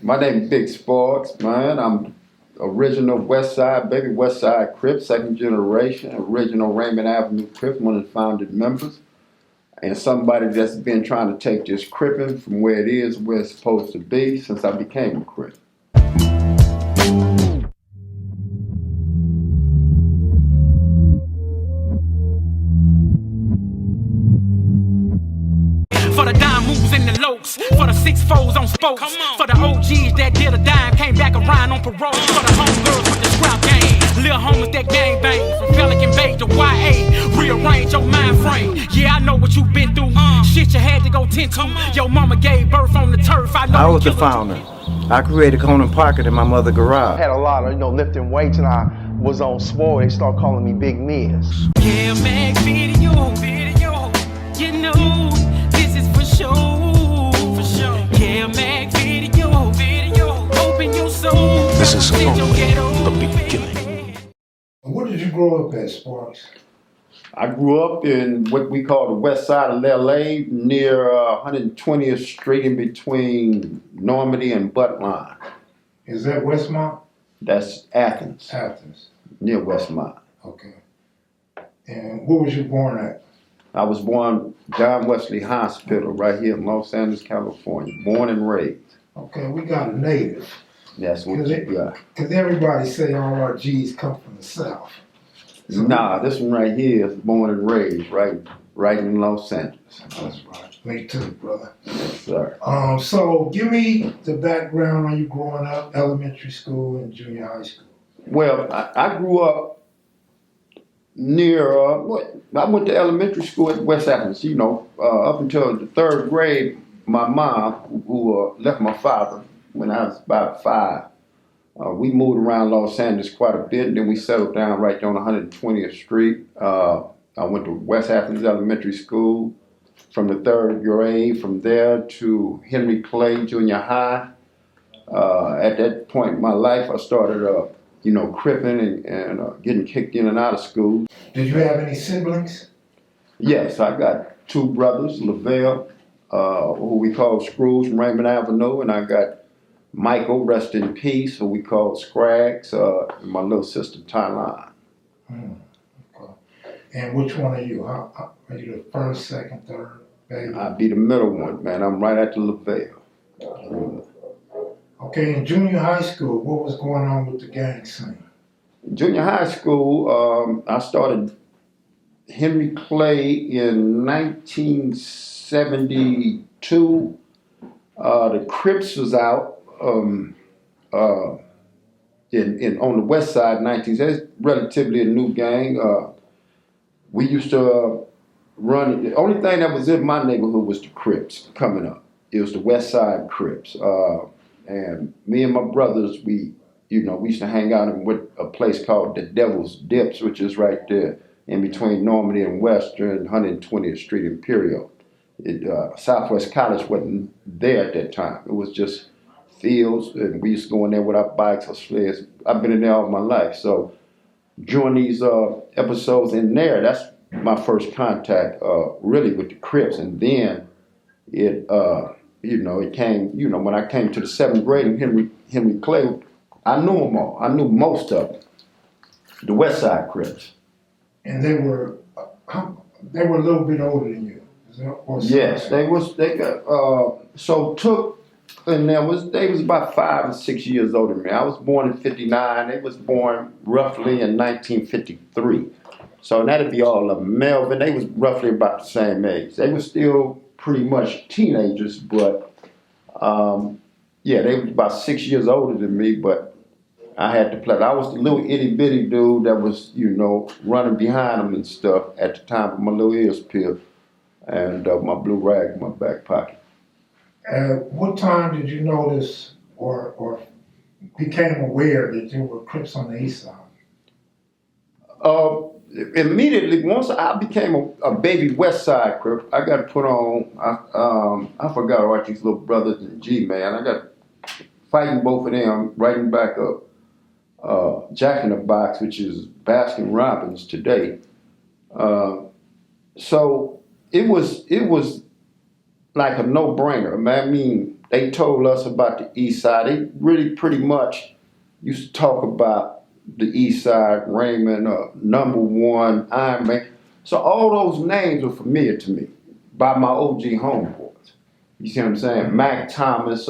My name is Big Sports, man. I'm original West Side Baby Crip, second generation, original Raymond Avenue Crip, one of the founding members, and somebody that's been trying to take this cripping from where it is, where it's supposed to be, since I became a Crip. For the dime moves and the lokes, for the 6-4s on spokes, for the OGs that did a dime, came back around on parole, for the homegirls with the scrap game, little homies that gang bang, from Pelican Bay to YA, rearrange your mind frame. Yeah, I know what you've been through, shit you had to go tend to. Your mama gave birth on the turf. I was the founder. I created Conan Pocket in my mother's garage. I had a lot of, lifting weights, and I was on swole. They start calling me Big Miz. Kev Mac video, you know. Kev Mac video, open your soul. This is only the beginning. Where did you grow up at, Sparks? I grew up in what we call the west side of LA, near 120th Street, in between Normandy and Buttline. Is that Westmont? That's Athens. Athens. Near Westmont. Okay. And where was you born at? I was born John Wesley Hospital right here in Los Angeles, California. Born and raised. Okay, we got a native. That's what you got. Because everybody say all our G's come from the South. So nah, this one right here is born and raised right in Los Angeles. That's right. Me too, brother. Yes, sir. So give me the background on you growing up, elementary school and junior high school. Well, I grew up near, I went to elementary school at West Athens, up until the third grade. My mom, who left my father when I was about 5, we moved around Los Angeles quite a bit, and then we settled down right there on 120th Street. I went to West Athens Elementary School from the third grade, from there to Henry Clay Junior High. At that point in my life, I started cripping and getting kicked in and out of school. Did you have any siblings? Yes, I got 2 brothers, Lavelle, who we call Scrooge from Raymond Avenue, and I got Michael, rest in peace, who we call Scrags, and my little sister, Tyline. Okay. And which one are you? Are you the first, second, third, baby? I'd be the middle one, man. I'm right at the Lavelle. Okay, in junior high school, what was going on with the gang scene? Junior high school, I started Henry Clay in 1972. The Crips was out on the west side in 1970s. It's relatively a new gang. We used to run, the only thing that was in my neighborhood was the Crips coming up. It was the West Side Crips. And me and my brothers, we used to hang out in a place called the Devil's Dips, which is right there in between Normandy and Western, 120th Street, Imperial. Southwest College wasn't there at that time. It was just fields, and we used to go in there with our bikes or sleds. I've been in there all my life. So during these episodes in there, that's my first contact really with the Crips. And then it came, when I came to the 7th grade in Henry Clay, I knew them all. I knew most of them. The West Side Crips. And they were a little bit older than you. Yes, they was about 5 or 6 years older than me. I was born in 59. They was born roughly in 1953. So that'd be all of them. Melvin, they was roughly about the same age. They were still pretty much teenagers, but they was about 6 years older than me, but I had to play. I was the little itty bitty dude that was, running behind them and stuff at the time with my little ears peeled and my blue rag in my back pocket. At what time did you notice or became aware that there were Crips on the east side? Immediately, once I became a baby West Side Crip, I got put on, I forgot Archie's little brothers and G-Man. I got fighting both of them, writing back up Jack in the Box, which is Baskin Robbins today. So it was like a no-brainer. I mean, they told us about the East Side. They really pretty much used to talk about the East Side, Raymond, Number One, Iron Man. So all those names were familiar to me by my OG homeboys. You see what I'm saying? Mac Thomas,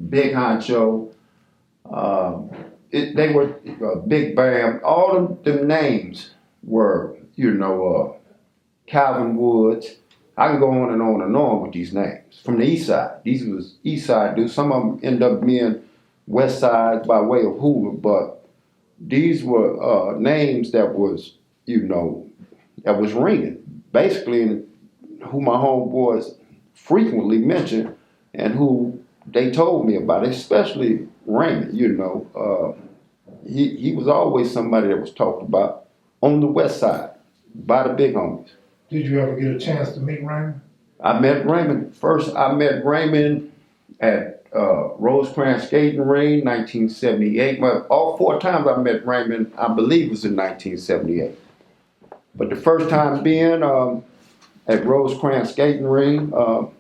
Big Honcho, they were Big Bam. All of them names were, Calvin Woods. I can go on and on and on with these names from the East Side. These was East Side dudes. Some of them end up being West Side by way of Hoover, but these were names that was, that was ringing. Basically, who my homeboys frequently mentioned and who they told me about, especially Raymond. He was always somebody that was talked about on the West Side by the big homies. Did you ever get a chance to meet Raymond? I met Raymond. First, I met Raymond at Rosecrans Skating Ring, 1978. Well, all 4 times I met Raymond, I believe, was in 1978. But the first time being at Rosecrans Skating Ring,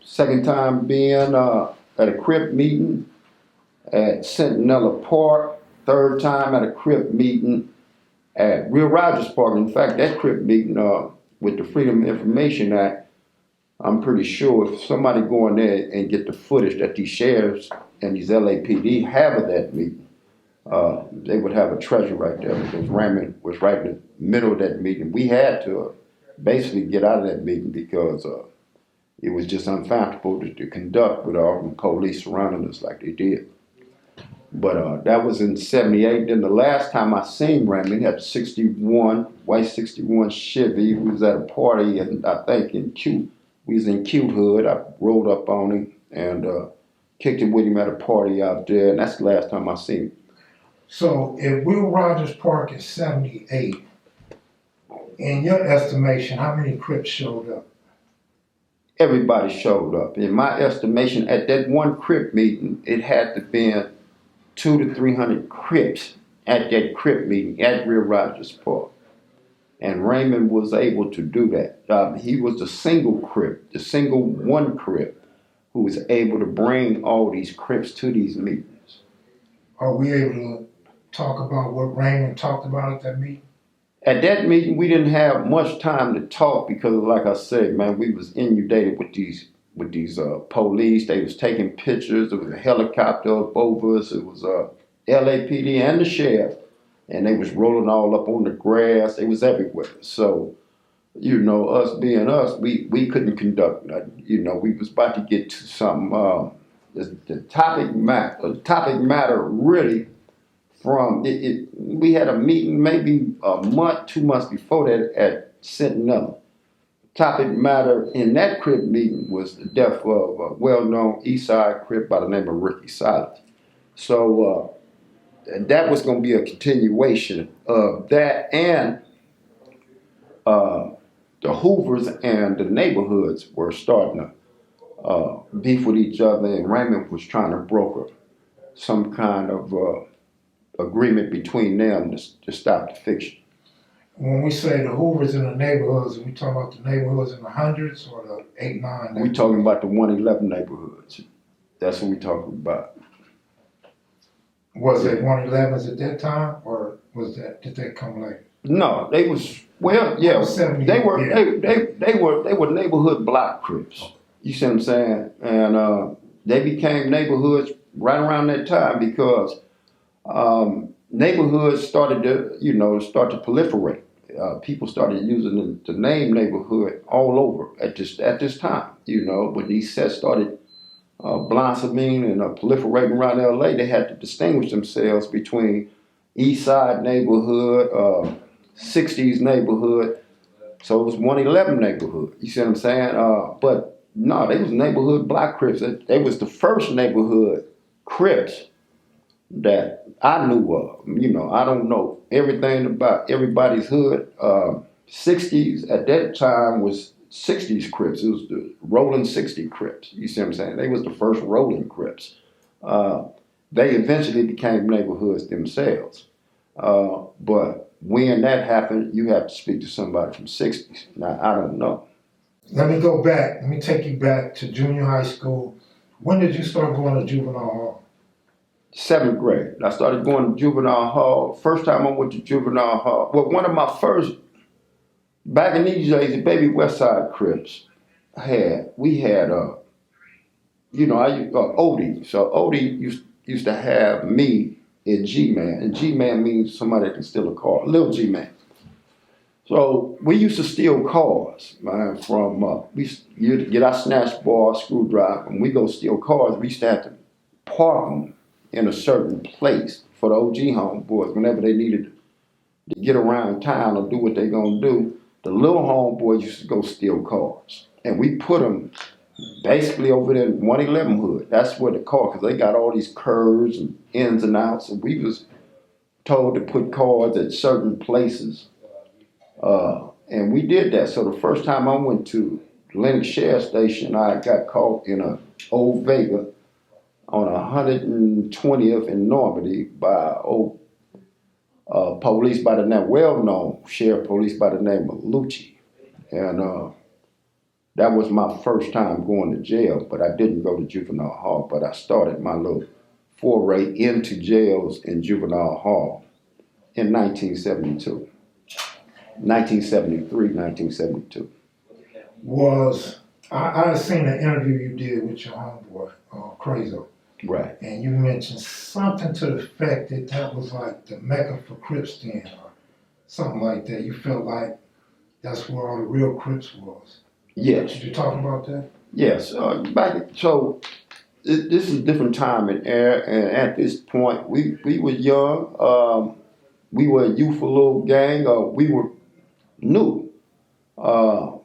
second time being at a Crip meeting at Centinela Park, third time at a Crip meeting at Real Rogers Park. In fact, that Crip meeting with the Freedom of Information Act, I'm pretty sure if somebody go in there and get the footage that these sheriffs and these LAPD have of that meeting, they would have a treasure right there, because Raymond was right in the middle of that meeting. We had to basically get out of that meeting because it was just unfathomable to conduct with all the police surrounding us like they did. But that was in 78. Then the last time I seen Raymond, he had a 61, white 61 Chevy. We was at a party, and I think we was in Cute Hood. I rolled up on him and kicked it with him at a party out there, and that's the last time I seen him. So at Will Rogers Park in 78, in your estimation, how many Crips showed up? Everybody showed up. In my estimation, at that one Crip meeting, it had to be 200 to 300 Crips at that Crip meeting at Real Rogers Park. And Raymond was able to do that. He was the single Crip, the single one Crip, who was able to bring all these Crips to these meetings. Are we able to talk about what Raymond talked about at that meeting? At that meeting, we didn't have much time to talk because, like I said, man, we was inundated with these police. They was taking pictures. There was a helicopter up over us. It was LAPD and the sheriff, and they was rolling all up on the grass. They was everywhere. So, us being us, we couldn't conduct nothing. We was about to get to something. The topic matter really from it. We had a meeting maybe a month, 2 months before that at Centinela. Topic matter in that Crip meeting was the death of a well-known East Side Crip by the name of Ricky Silence. So that was going to be a continuation of that, and the Hoovers and the neighborhoods were starting to beef with each other, and Raymond was trying to broker some kind of agreement between them to stop the fiction. When we say the Hoovers in the neighborhoods, are we talking about the neighborhoods in the hundreds or the 8, 9? We talking about the 111 neighborhoods. That's what we talking about. Was it 111s at that time, or did that come later? No, they was they were neighborhood block Crips. You see what I'm saying? And they became neighborhoods right around that time because neighborhoods started to proliferate. People started using the name neighborhood all over at this time. When these sets started blossoming and proliferating around LA, they had to distinguish themselves between East Side neighborhood, 60s neighborhood. So it was 111 neighborhood. You see what I'm saying? But no, they was neighborhood block Crips. They was the first neighborhood Crips that I knew of. I don't know everything about everybody's hood. 60s at that time was 60s Crips. It was the rolling 60 Crips. You see what I'm saying? They was the first rolling Crips. They eventually became neighborhoods themselves. But when that happened, you have to speak to somebody from 60s. Now, I don't know. Let me go back. Let me take you back to junior high school When did you start going to juvenile hall? 7th grade. I started going to juvenile hall. First time I went to juvenile hall. Well, one of my first, back in these days, the baby West Side Crips we had, Odie. So Odie used to have me and G-Man. And G-Man means somebody that can steal a car. Little G-Man. So we used to steal cars, man, you'd get our snatch bar, screwdriver, and we go steal cars. We used to have to park them in a certain place for the OG homeboys whenever they needed to get around town or do what they gonna do. The little homeboys used to go steal cars. And we put them basically over there in 111 hood. That's where the car, because they got all these curves and ins and outs, and we was told to put cars at certain places. And we did that. So the first time I went to Lennox Sheriff Station, I got caught in a old Vega on 120th in Normandy by police by the name, well-known sheriff police by the name of Lucci. And that was my first time going to jail, but I didn't go to juvenile hall, but I started my little foray into jails in juvenile hall in 1972. 1973, 1972. I seen an interview you did with your homeboy, Crazo. Right. And you mentioned something to the effect that was like the Mecca for Crips then, or something like that. You felt like that's where all the real Crips was. Yes. Did you talk about that? Yes. This is a different time and era, and at this point, we were young. We were a youthful little gang. We were new to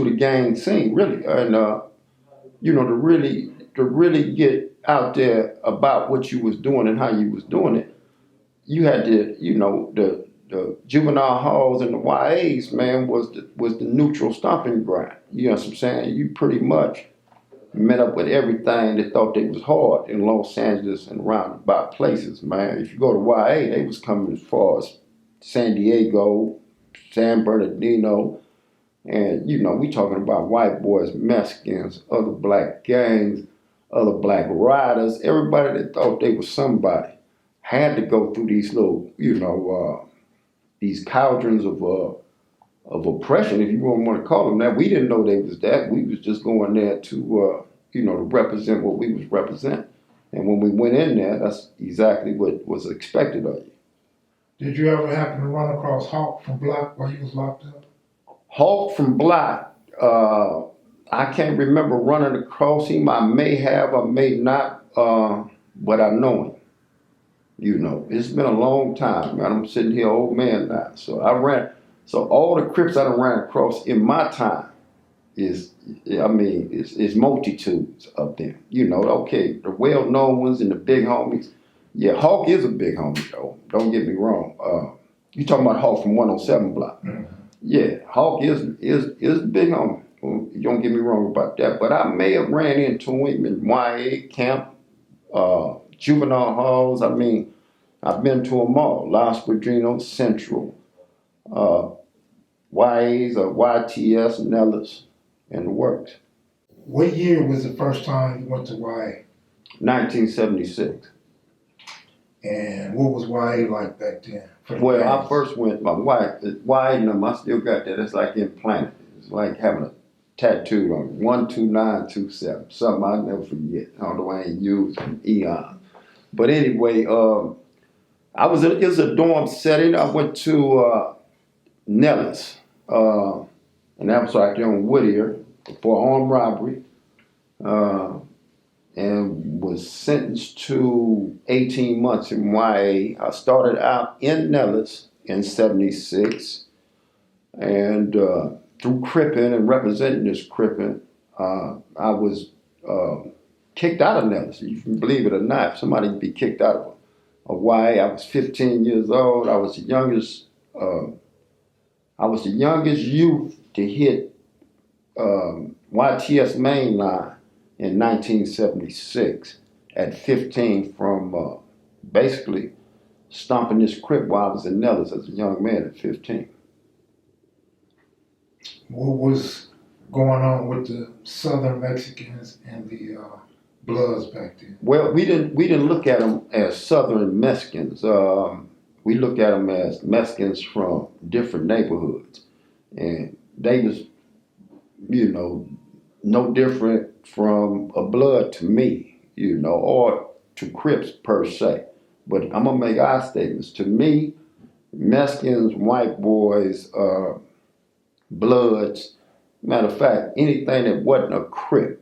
the gang scene, really, and to really get out there about what you was doing and how you was doing it, you had to, the juvenile halls and the YAs, man, was the neutral stomping ground. You know what I'm saying? You pretty much met up with everything that thought they was hard in Los Angeles and roundabout places, man. If you go to YA, they was coming as far as San Diego, San Bernardino, and we talking about white boys, Mexicans, other black gangs, other black riders. Everybody that thought they was somebody had to go through these little, these cauldrons of oppression, if you want to call them that. We didn't know they was that. We was just going there to, to represent what we was representing. And when we went in there, that's exactly what was expected of you. Did you ever happen to run across Hawk from Block while you was locked up? Hawk from Block, I can't remember running across him. I may have, I may not, but I know him. It's been a long time, man. I'm sitting here, old man now. So all the Crips I done ran across in my time is multitudes of them. Okay, the well-known ones and the big homies. Yeah, Hawk is a big homie, though. Don't get me wrong. You talking about Hawk from 107 Block. Mm-hmm. Yeah, Hawk is a big homie. You don't get me wrong about that. But I may have ran into him in YA camp, juvenile halls. I've been to them all. Los Padrinos, Central, YAs or YTS, Nellis, and the works. What year was the first time you went to YA? 1976. And what was YA like back then? Well, I first went, my wife, YA number, I still got that. It's like implanted. It's like having a tattooed on it. 12927. Something I'll never forget. Although I ain't used in eons. But anyway, it was a dorm setting. I went to Nellis. And that was right there on Whittier for armed robbery. And was sentenced to 18 months in YA. I started out in Nellis in 76. And through Crippin and representing this Crippin, I was kicked out of Nellis. You can believe it or not, somebody can be kicked out of YA. I was 15 years old. I was the youngest youth to hit YTS mainline in 1976 at 15 from basically stomping this Crip while I was in Nellis as a young man at 15. What was going on with the Southern Mexicans and the Bloods back then? Well, we didn't look at them as Southern Mexicans. We looked at them as Mexicans from different neighborhoods, and they was, you know, no different from a Blood to me, you know, or to Crips per se. But I'm gonna make our statements. To me, Mexicans, white boys, Bloods. Matter of fact, anything that wasn't a Crip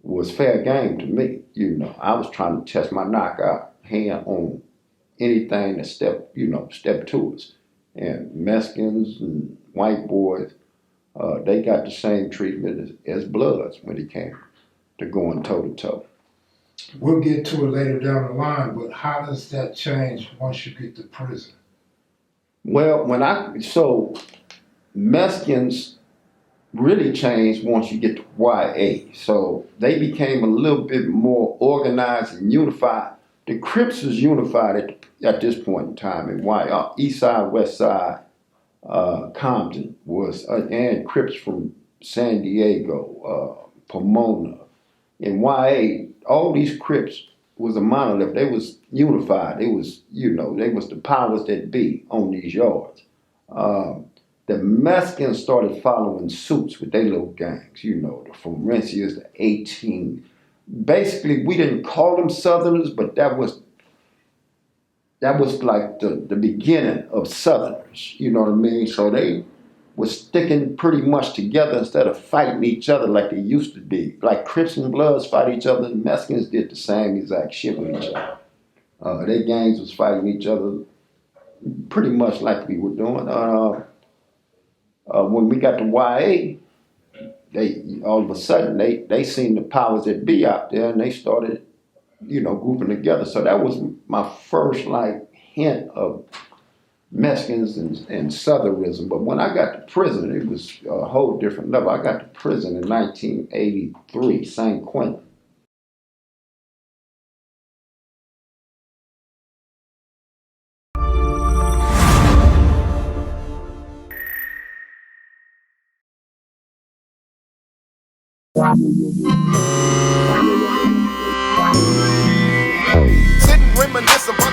was fair game to me. You know, I was trying to test my knockout hand on anything that stepped to us. And Mexicans and white boys, they got the same treatment as Bloods when it came to going toe to toe. We'll get to it later down the line, but how does that change once you get to prison? Well, Mexicans really changed once you get to YA. So they became a little bit more organized and unified. The Crips was unified at this point in time in YA. East Side, West Side, Compton was, and Crips from San Diego, Pomona. In YA, all these Crips was a monolith. They was unified. They was, they was the powers that be on these yards. The Mexicans started following suits with their little gangs, the Forencias, the 18. Basically, we didn't call them Southerners, but that was like the beginning of Southerners, you know what I mean? So they was sticking pretty much together instead of fighting each other like they used to be. Like Crips and Bloods fight each other, and Mexicans did the same exact shit with each other. Their gangs was fighting each other pretty much like we were doing. When we got to YA, they all of a sudden they seen the powers that be out there, and they started, grouping together. So that was my first hint of Mexicans and Southernism. But when I got to prison, it was a whole different level. I got to prison in 1983, San Quentin. Sitting reminiscing.